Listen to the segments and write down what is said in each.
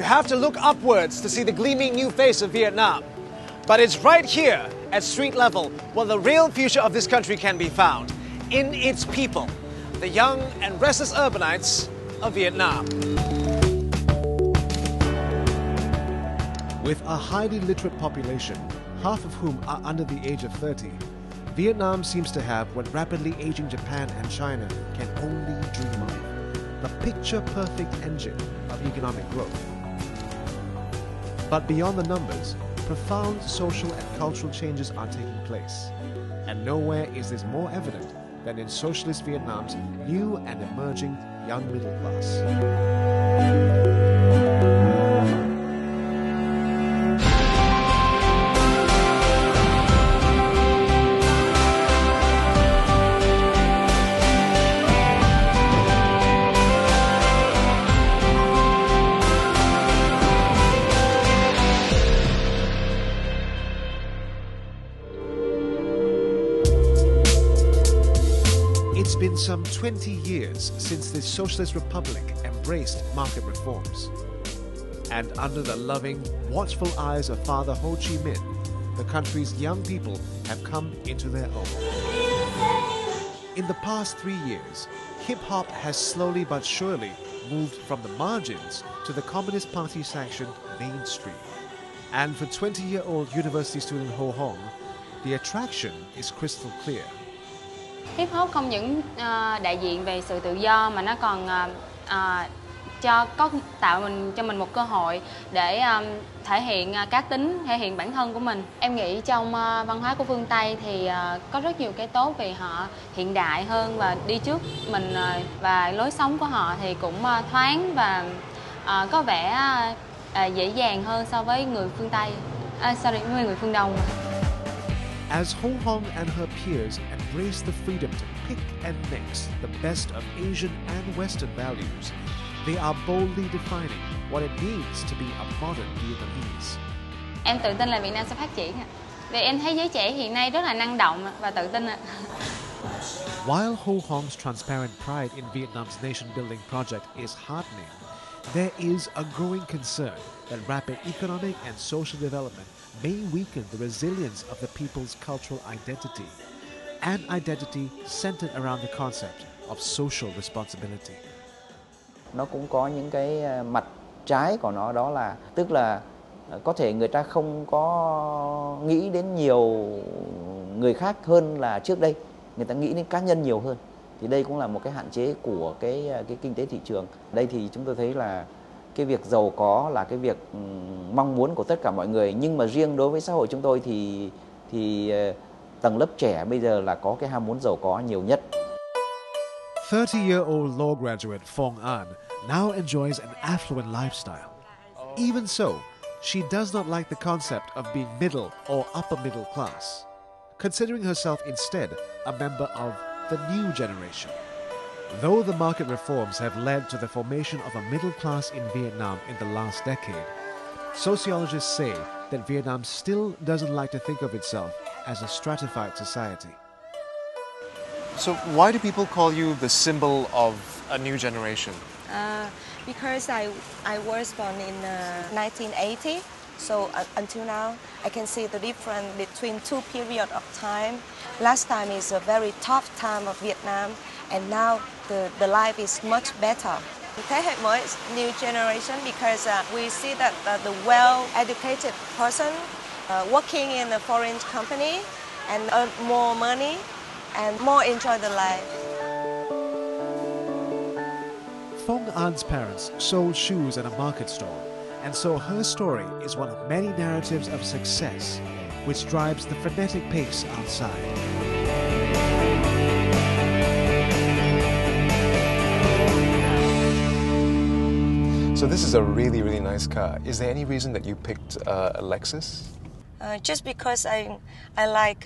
have to look upwards to see the gleaming new face of Vietnam. But it's right here, at street level, where the real future of this country can be found. In its people, the young and restless urbanites of Vietnam. With a highly literate population, half of whom are under the age of 30, Vietnam seems to have what rapidly aging Japan and China can only dream of: the picture-perfect engine of economic growth. But beyond the numbers, profound social and cultural changes are taking place. And nowhere is this more evident than in socialist Vietnam's new and emerging young middle class. It's been some 20 years since the Socialist Republic embraced market reforms. And under the loving, watchful eyes of Father Ho Chi Minh, the country's young people have come into their own. In the past 3 years, hip-hop has slowly but surely moved from the margins to the Communist Party-sanctioned mainstream. And for 20-year-old university student Ho Hong, the attraction is crystal clear. Hip hop không những đại diện về sự tự do mà nó còn tạo cho mình một cơ hội để thể hiện cá tính, thể hiện bản thân của mình. Em nghĩ trong văn hóa của phương Tây thì có rất nhiều cái tốt vì họ hiện đại hơn và đi trước mình, và lối sống của họ thì cũng thoáng và có vẻ dễ dàng hơn so với người phương Tây, với người phương Đông. As Ho Hong and her peers embrace the freedom to pick and mix the best of Asian and Western values, they are boldly defining what it means to be a modern Vietnamese. Em tự tin là Việt Nam sẽ phát triển ạ. Vì em thấy giới trẻ hiện nay rất là năng động và tự tin ạ. While Ho Hong's transparent pride in Vietnam's nation-building project is heartening, there is a growing concern that rapid economic and social development may weaken the resilience of the people's cultural identity, an identity centered around the concept of social responsibility. Nó cũng có những cái mặt trái của nó, đó là tức là có thể người ta không có nghĩ đến nhiều người khác hơn là trước đây, người ta nghĩ đến cá nhân nhiều hơn. Thì đây cũng là một cái hạn chế của cái kinh tế thị trường. Đây thì chúng tôi thấy là cái việc giàu có là cái việc mong muốn của tất cả mọi người, nhưng mà riêng đối với xã hội chúng tôi thì tầng lớp trẻ bây giờ là có cái ham muốn giàu có nhiều nhất. 30-year-old law graduate Phong An now enjoys an affluent lifestyle. Even so, she does not like the concept of being middle or upper middle class, considering herself instead a member of the new generation. Though the market reforms have led to the formation of a middle class in Vietnam in the last decade, sociologists say that Vietnam still doesn't like to think of itself as a stratified society. So why do people call you the symbol of a new generation? Because I was born in 1980, so until now I can see the difference between two periods of time. Last time is a very tough time of Vietnam, and now the life is much better. Thế hệ mới, new generation, because we see that the well-educated person working in a foreign company and earn more money and more enjoy the life. Phong An's parents sold shoes at a market stall, and so her story is one of many narratives of success, which drives the frenetic pace outside. So this is a really, really nice car. Is there any reason that you picked a Lexus? Just because I like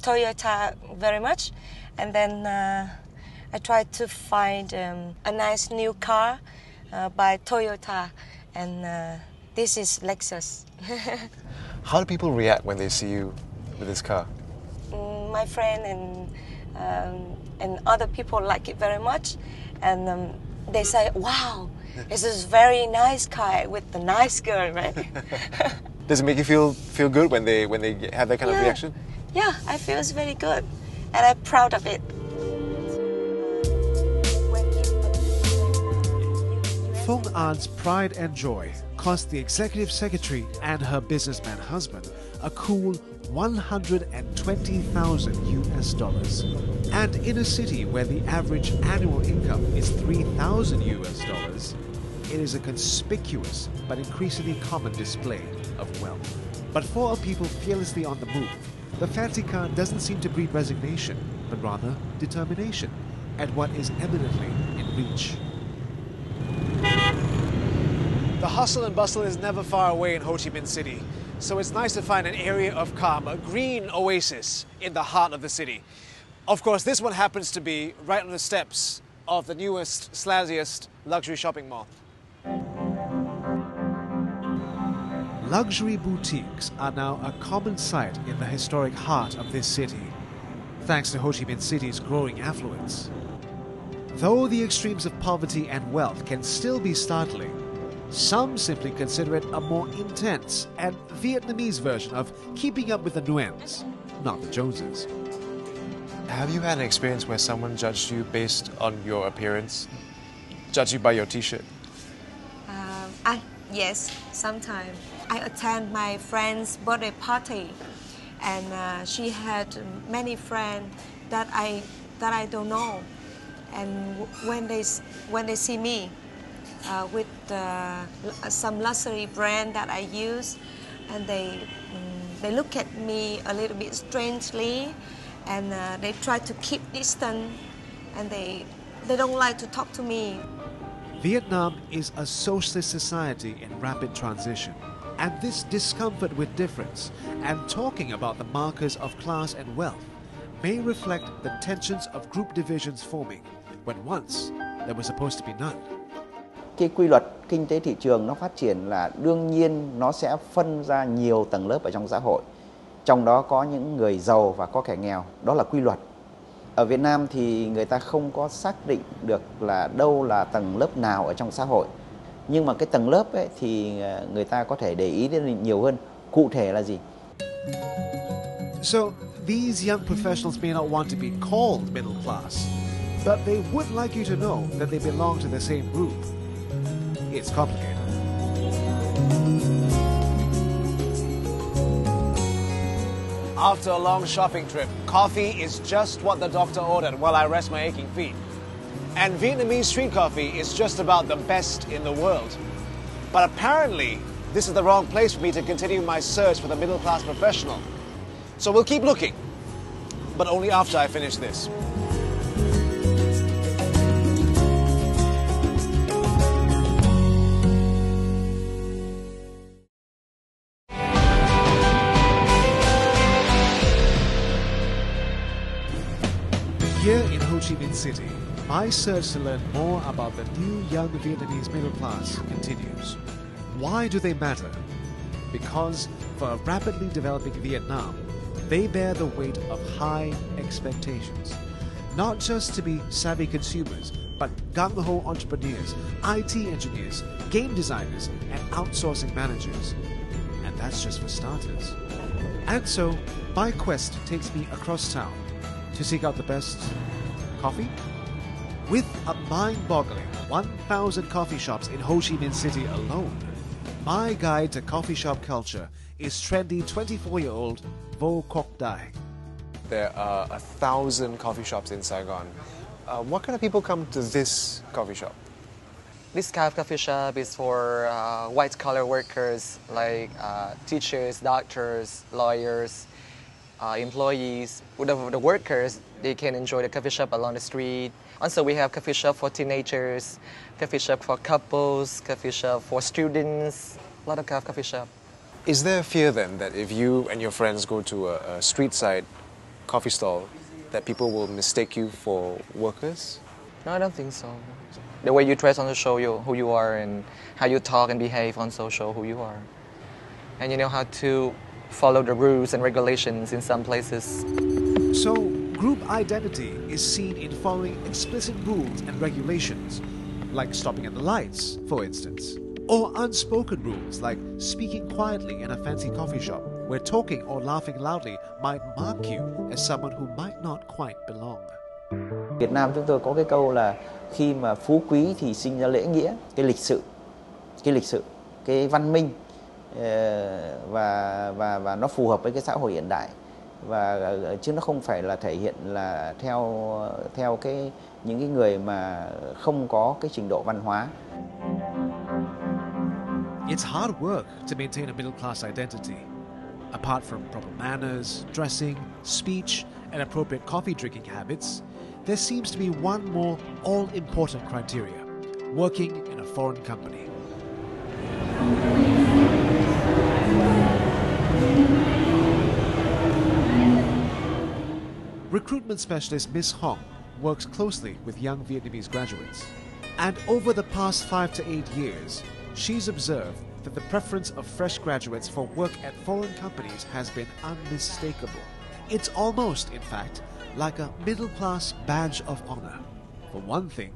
Toyota very much, and then I tried to find a nice new car by Toyota, and this is Lexus. How do people react when they see you with this car? My friend and other people like it very much, and they say, "Wow, It's a very nice car with a nice girl, right? Does it make you feel good when they have that kind of reaction? Yeah, I feel it's very good, and I'm proud of it. Phong An's pride and joy cost the executive secretary and her businessman husband a cool $120,000 US. And in a city where the average annual income is $3,000 US, it is a conspicuous but increasingly common display of wealth. But for a people fearlessly on the move, the fancy car doesn't seem to breed resignation, but rather determination at what is eminently in reach. The hustle and bustle is never far away in Ho Chi Minh City, so it's nice to find an area of calm, a green oasis in the heart of the city. Of course, this one happens to be right on the steps of the newest, slazziest luxury shopping mall. Luxury boutiques are now a common sight in the historic heart of this city, thanks to Ho Chi Minh City's growing affluence. Though the extremes of poverty and wealth can still be startling, some simply consider it a more intense and Vietnamese version of keeping up with the Nguyen's, not the Joneses. Have you had an experience where someone judged you based on your appearance? Judged you by your t-shirt? Yes, sometimes. I attend my friend's birthday party, and she had many friends that I don't know. And when they see me with some luxury brand that I use, and they look at me a little bit strangely, and they try to keep distance, and they don't like to talk to me. Vietnam is a socialist society in rapid transition, and this discomfort with difference and talking about the markers of class and wealth may reflect the tensions of group divisions forming when once there was supposed to be none. Cái quy luật kinh tế thị trường nó phát triển là đương nhiên nó sẽ phân ra nhiều tầng lớp ở trong xã hội. Trong đó có những người giàu và có kẻ nghèo, đó là quy luật. Ở Việt Nam thì người ta không có xác định được là đâu là tầng lớp nào ở trong xã hội. Nhưng mà cái tầng lớp ấy thì người ta có thể để ý đến nhiều hơn. Cụ thể là gì? So, these young professionals may not want to be called middle class, but they would like you to know that they belong to the same group. It's complicated. After a long shopping trip, coffee is just what the doctor ordered while I rest my aching feet. And Vietnamese street coffee is just about the best in the world. But apparently, this is the wrong place for me to continue my search for the middle-class professional. So we'll keep looking, but only after I finish this. Here in Ho Chi Minh City, my search to learn more about the new young Vietnamese middle class continues. Why do they matter? Because for a rapidly developing Vietnam, they bear the weight of high expectations. Not just to be savvy consumers, but gung-ho entrepreneurs, IT engineers, game designers, and outsourcing managers. And that's just for starters. And so, my quest takes me across town to seek out the best coffee? With a mind-boggling 1,000 coffee shops in Ho Chi Minh City alone, my guide to coffee shop culture is trendy 24-year-old Vo Kok Dai. There are 1,000 coffee shops in Saigon. What kind of people come to this coffee shop? This kind of coffee shop is for white-collar workers like teachers, doctors, lawyers, employees. The workers, they can enjoy the coffee shop along the street. Also, we have coffee shop for teenagers, coffee shop for couples, coffee shop for students, a lot of coffee shop. Is there a fear then that if you and your friends go to a street side coffee stall, that people will mistake you for workers? No, I don't think so. The way you dress on the show you who you are, and how you talk and behave on social who you are. And you know how to follow the rules and regulations in some places. So, group identity is seen in following explicit rules and regulations, like stopping at the lights, for instance. Or unspoken rules like speaking quietly in a fancy coffee shop, where talking or laughing loudly might mark you as someone who might not quite belong. Việt Nam chúng tôi có cái câu là khi mà phú quý thì sinh ra lễ nghĩa, cái lịch sự, cái văn minh và nó phù hợp với cái xã hội hiện đại, và chứ nó không phải là thể hiện là theo những cái người mà không có cái trình độ văn hóa. It's hard work to maintain a middle class identity. Apart from proper manners, dressing, speech, and appropriate coffee drinking habits, there seems to be one more all-important criteria: working in a foreign company. Recruitment specialist Ms. Hong works closely with young Vietnamese graduates. And over the past 5 to 8 years, she's observed that the preference of fresh graduates for work at foreign companies has been unmistakable. It's almost, in fact, like a middle-class badge of honor. For one thing,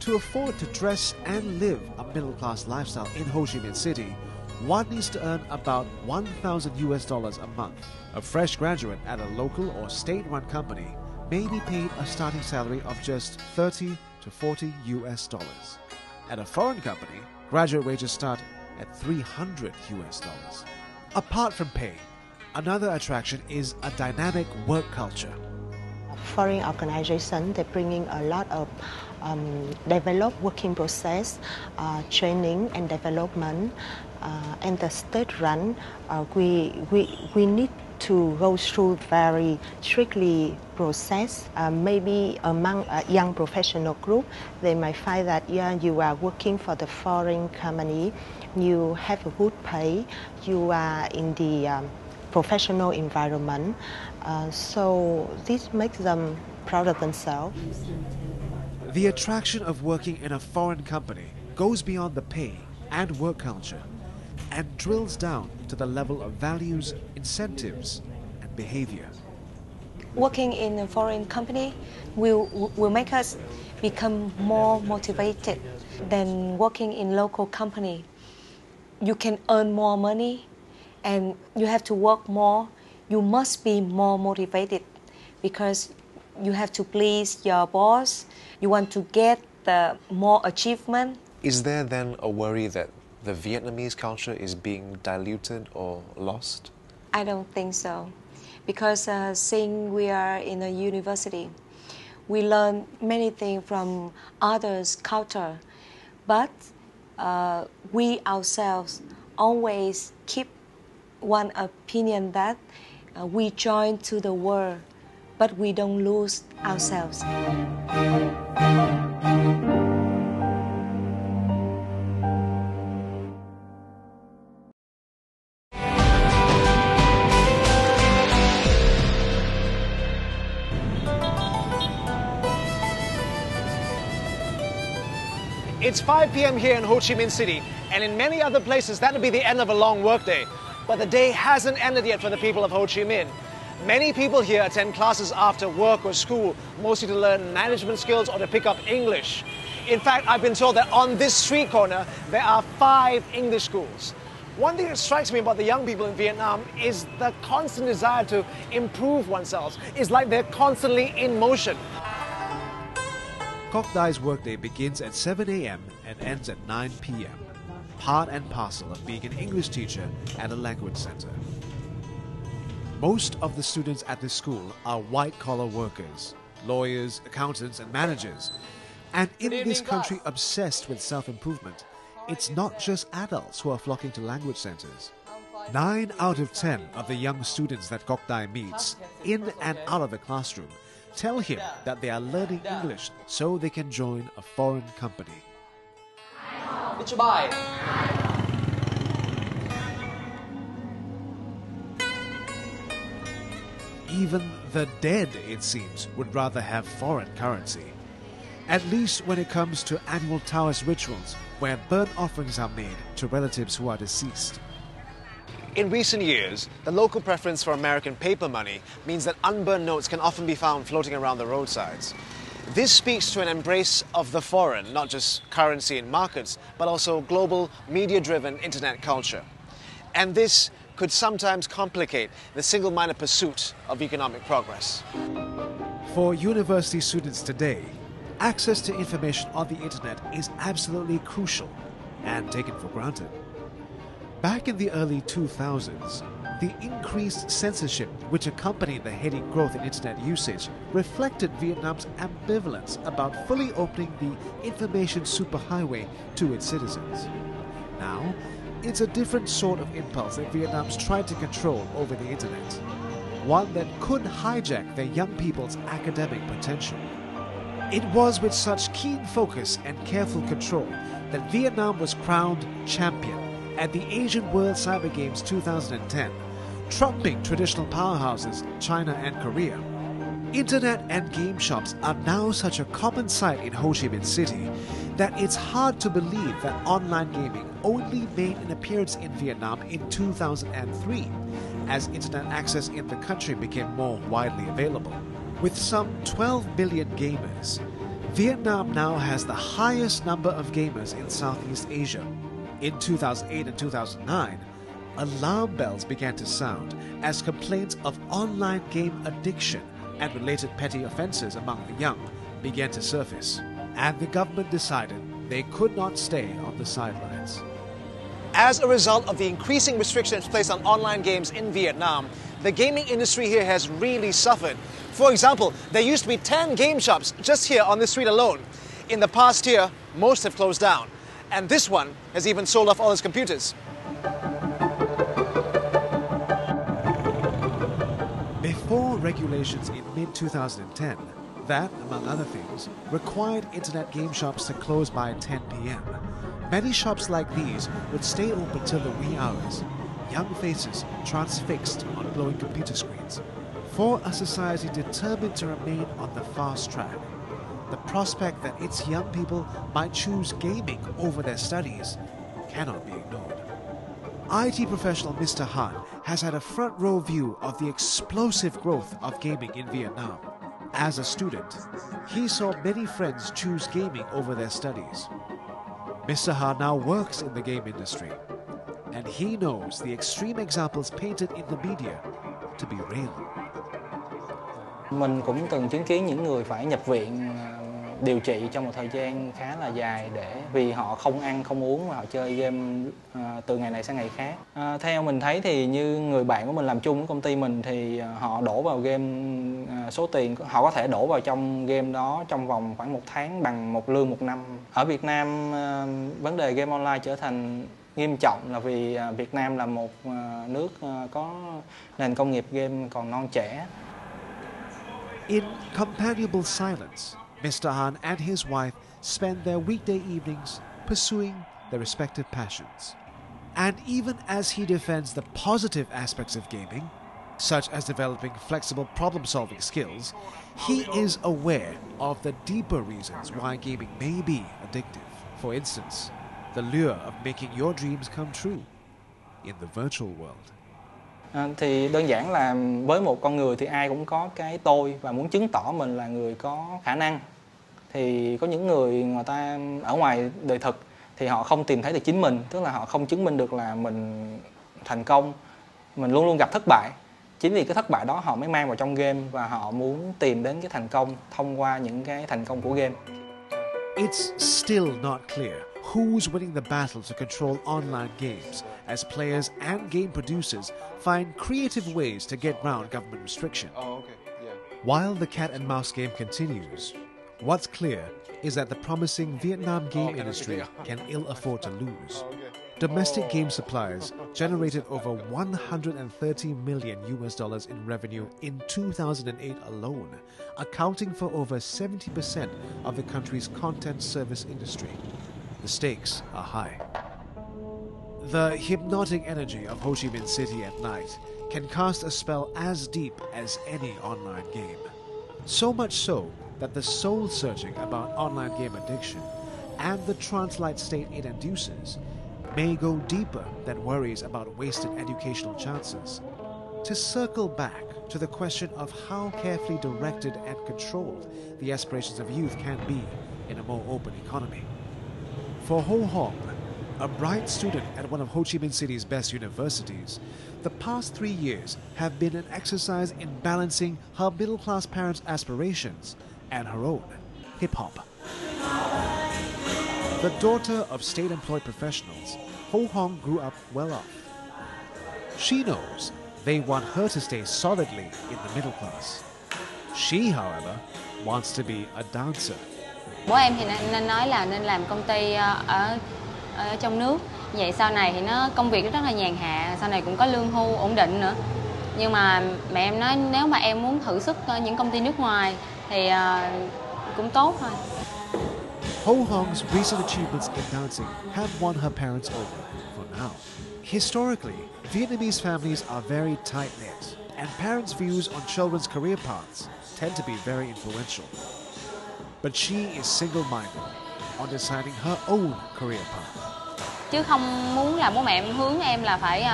to afford to dress and live a middle-class lifestyle in Ho Chi Minh City, one needs to earn about $1,000 a month. A fresh graduate at a local or state-run company may be paid a starting salary of just $30 to $40. At a foreign company, graduate wages start at $300. Apart from pay, another attraction is a dynamic work culture. Foreign organization, they're bringing a lot of developed working process, training and development. And the state run, we need to go through very strictly process. Maybe among a young professional group, they might find that you are working for the foreign company, you have a good pay, you are in the professional environment. So this makes them proud of themselves. The attraction of working in a foreign company goes beyond the pay and work culture and drills down to the level of values, incentives, and behavior. Working in a foreign company will make us become more motivated than working in local company. You can earn more money and you have to work more. You must be more motivated because you have to please your boss. You want to get the more achievement. Is there then a worry that the Vietnamese culture is being diluted or lost? I don't think so, because since we are in a university, we learn many things from others' culture, but we ourselves always keep one opinion that we join to the world, but we don't lose ourselves. It's 5 p.m. here in Ho Chi Minh City, and in many other places that would be the end of a long workday. But the day hasn't ended yet for the people of Ho Chi Minh. Many people here attend classes after work or school, mostly to learn management skills or to pick up English. In fact, I've been told that on this street corner, there are 5 English schools. One thing that strikes me about the young people in Vietnam is the constant desire to improve oneself. It's like they're constantly in motion. Koc Dai's workday begins at 7 a.m. and ends at 9 p.m. Part and parcel of being an English teacher at a language center. Most of the students at this school are white-collar workers, lawyers, accountants, and managers. And in this country obsessed with self-improvement, it's not just adults who are flocking to language centers. 9 out of 10 of the young students that Koc Dai meets, in and out of the classroom, tell him that they are learning English so they can join a foreign company. Even the dead, it seems, would rather have foreign currency. At least when it comes to annual Taoist rituals where burnt offerings are made to relatives who are deceased. In recent years, the local preference for American paper money means that unburned notes can often be found floating around the roadsides. This speaks to an embrace of the foreign, not just currency in markets, but also global media-driven internet culture. And this could sometimes complicate the single-minded pursuit of economic progress. For university students today, access to information on the internet is absolutely crucial and taken for granted. Back in the early 2000s, the increased censorship which accompanied the heady growth in internet usage reflected Vietnam's ambivalence about fully opening the information superhighway to its citizens. Now, it's a different sort of impulse that Vietnam's tried to control over the internet, one that could hijack their young people's academic potential. It was with such keen focus and careful control that Vietnam was crowned champion at the Asian World Cyber Games 2010, trumping traditional powerhouses China and Korea. Internet and game shops are now such a common sight in Ho Chi Minh City that it's hard to believe that online gaming only made an appearance in Vietnam in 2003, as internet access in the country became more widely available. With some 12 million gamers, Vietnam now has the highest number of gamers in Southeast Asia. In 2008 and 2009, alarm bells began to sound as complaints of online game addiction and related petty offences among the young began to surface, and the government decided they could not stay on the sidelines. As a result of the increasing restrictions placed on online games in Vietnam, the gaming industry here has really suffered. For example, there used to be 10 game shops just here on this street alone. In the past year, most have closed down, and this one has even sold off all its computers. Before regulations in mid-2010, that, among other things, required internet game shops to close by 10 p.m. Many shops like these would stay open till the wee hours, young faces transfixed on glowing computer screens. For a society determined to remain on the fast track, the prospect that its young people might choose gaming over their studies cannot be ignored. IT professional Mr. Han has had a front row view of the explosive growth of gaming in Vietnam. As a student, he saw many friends choose gaming over their studies. Mr. Han now works in the game industry, and he knows the extreme examples painted in the media to be real. Mình cũng từng chứng kiến những người phải nhập viện điều trị trong một thời gian khá là dài vì họ không ăn không uống và họ chơi game từ ngày này sang ngày khác. Theo mình thấy thì như người bạn của mình làm chung với công ty mình thì họ đổ vào game số tiền họ có thể đổ vào trong game đó trong vòng khoảng 1 tháng bằng một lương 1 năm. Ở Việt Nam vấn đề game online trở thành nghiêm trọng là vì Việt Nam là một nước có nền công nghiệp game còn non trẻ. In companionable silence, Mr. Han and his wife spend their weekday evenings pursuing their respective passions. And even as he defends the positive aspects of gaming, such as developing flexible problem-solving skills, he is aware of the deeper reasons why gaming may be addictive. For instance, the lure of making your dreams come true in the virtual world. Thì đơn giản là với một con người thì ai cũng có cái tôi và muốn chứng tỏ mình là người có khả năng. Thì có những người ta ở ngoài đời thực thì họ không tìm thấy được chính mình, tức là họ không chứng minh được là mình thành công, mình luôn luôn gặp thất bại. Chính vì cái thất bại đó họ mới mang vào trong game và họ muốn tìm đến cái thành công thông qua những cái thành công của game. It's still not clear who's winning the battle to control online games, as players and game producers find creative ways to get round government restriction. While the cat and mouse game continues, what's clear is that the promising Vietnam game industry can ill afford to lose. Domestic game suppliers generated over $130 million in revenue in 2008 alone, accounting for over 70% of the country's content service industry. The stakes are high. The hypnotic energy of Ho Chi Minh City at night can cast a spell as deep as any online game. So much so that the soul-searching about online game addiction and the trance-like state it induces may go deeper than worries about wasted educational chances. to circle back to the question of how carefully directed and controlled the aspirations of youth can be in a more open economy. For Ho Hong, a bright student at one of Ho Chi Minh City's best universities, the past 3 years have been an exercise in balancing her middle-class parents' aspirations and her own hip-hop. The daughter of state-employed professionals, Ho Hong grew up well off. She knows they want her to stay solidly in the middle class. She, however, wants to be a dancer. Bố em thì nên nói là nên làm công ty ở trong nước. Vậy sau này thì công việc rất là nhàn hạ, sau này cũng có lương hưu ổn định nữa. Nhưng mà mẹ em nói nếu mà em muốn thử sức những công ty nước ngoài thì cũng tốt thôi. Ho Hong's recent achievements in dancing have won her parents over for now. Historically, Vietnamese families are very tight-knit, and parents' views on children's career paths tend to be very influential. But she is single-minded on deciding her own career path. Chứ không muốn là bố mẹ em hướng em là phải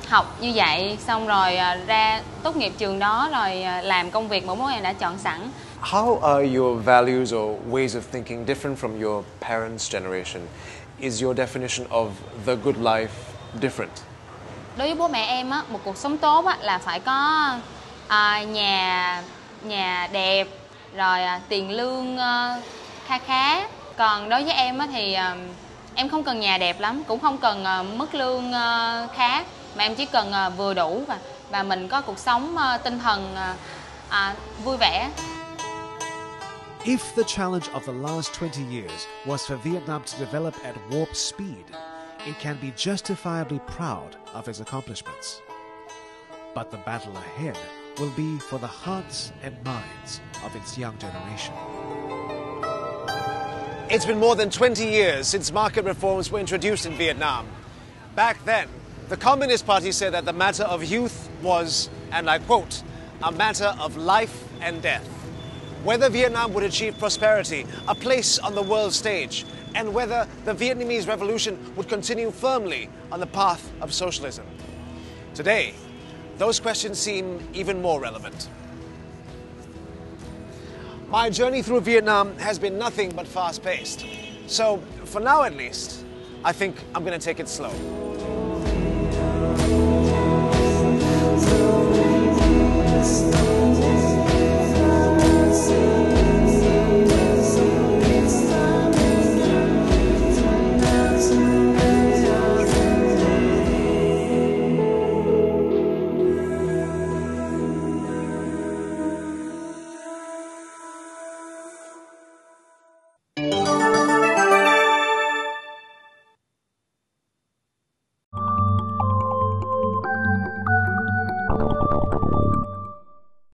học như vậy, xong rồi ra tốt nghiệp trường đó rồi làm công việc mà bố em đã chọn sẵn. How are your values or ways of thinking different from your parents' generation? Is your definition of the good life different? Đối với bố mẹ em á, một cuộc sống tốt á, là phải có nhà đẹp, rồi tiền lương kha khá. Còn đối với em á, thì em không cần nhà đẹp lắm, cũng không cần mức lương khá, mà em chỉ cần vừa đủ và mình có cuộc sống tinh thần vui vẻ. If the challenge of the last 20 years was for Vietnam to develop at warp speed, it can be justifiably proud of its accomplishments. But the battle ahead will be for the hearts and minds of its young generation. It's been more than 20 years since market reforms were introduced in Vietnam. Back then, the Communist Party said that the matter of youth was, and I quote, a matter of life and death. Whether Vietnam would achieve prosperity, a place on the world stage, and whether the Vietnamese revolution would continue firmly on the path of socialism. Today, those questions seem even more relevant. My journey through Vietnam has been nothing but fast-paced. So, for now at least, I think I'm going to take it slow.